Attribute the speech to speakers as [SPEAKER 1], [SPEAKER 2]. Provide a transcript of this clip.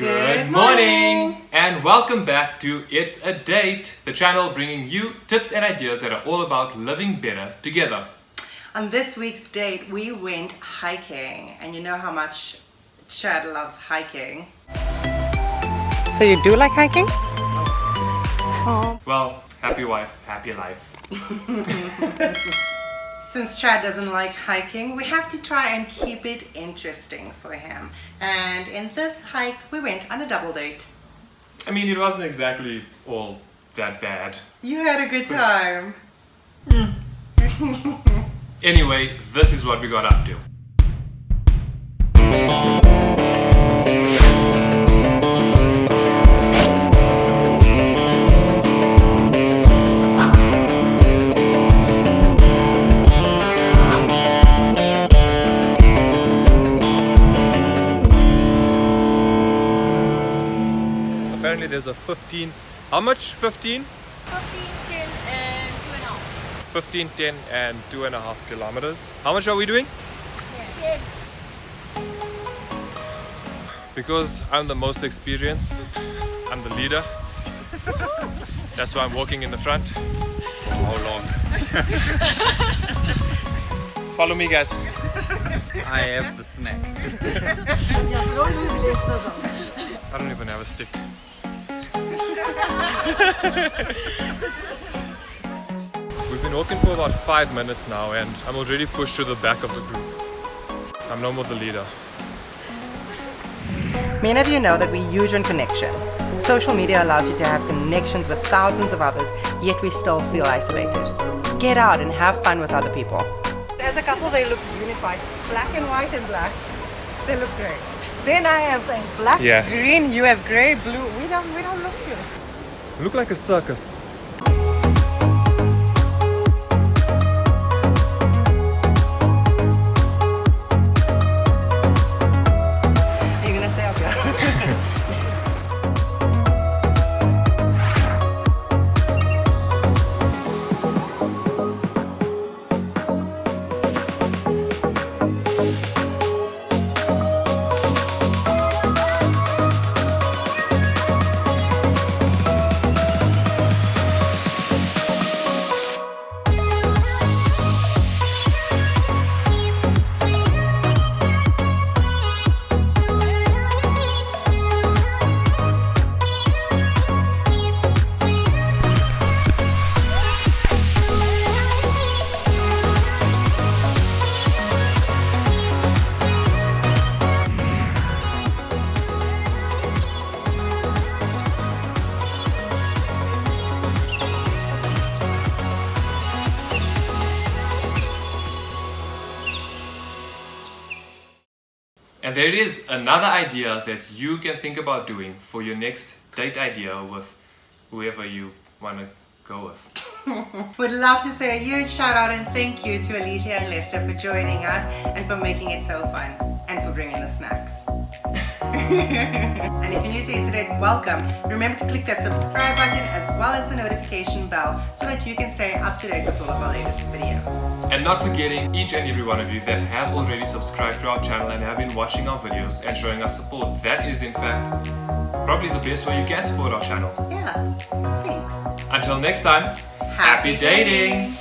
[SPEAKER 1] Good morning! And welcome back to It's a Date, the channel bringing you tips and ideas that are all about living better together.
[SPEAKER 2] On this week's date, we went hiking, and you know how much Chad loves hiking.
[SPEAKER 3] So you do like hiking?
[SPEAKER 1] Well, happy wife, happy life.
[SPEAKER 2] Since Chad doesn't like hiking, we have to try and keep it interesting for him. And in this hike, we went on a double date.
[SPEAKER 1] I mean, it wasn't exactly all that bad.
[SPEAKER 2] You had a good time.
[SPEAKER 1] Anyway, this is what we got up to.
[SPEAKER 4] Apparently there's a 15, how much? 15?
[SPEAKER 5] 15, 10 and 2.5.
[SPEAKER 4] 15, 10 and 2.5 kilometers. How much are we doing?
[SPEAKER 5] 10.
[SPEAKER 4] Because I'm the most experienced, I'm the leader. That's why I'm walking in the front. For how long? Follow me, guys.
[SPEAKER 6] I have the snacks.
[SPEAKER 4] I don't even have a stick. We've been walking for about 5 minutes now and I'm already pushed to the back of the group. I'm no more the leader.
[SPEAKER 2] Many of you know that we're huge on connection. Social media allows you to have connections with thousands of others, yet we still feel isolated. Get out and have fun with other people.
[SPEAKER 3] As a couple, they look unified. Black and white and black. They look great. Then I have things black,
[SPEAKER 4] Yeah.
[SPEAKER 3] green. You have gray, blue. We don't look good.
[SPEAKER 4] Look like a circus.
[SPEAKER 3] You're gonna stay up here.
[SPEAKER 1] And there it is, another idea that you can think about doing for your next date idea with whoever you want to go with.
[SPEAKER 2] Would love to say a huge shout out and thank you to Alethea and Lester for joining us and for making it so fun and for bringing the snacks. And if you're new to It's a Date, welcome. Remember to click that subscribe button as well as the notification bell so that you can stay up to date with all of our latest videos.
[SPEAKER 1] And not forgetting each and every one of you that have already subscribed to our channel and have been watching our videos and showing us support. That is in fact probably the best way you can support our channel.
[SPEAKER 2] Yeah, thanks.
[SPEAKER 1] Until next time, happy dating!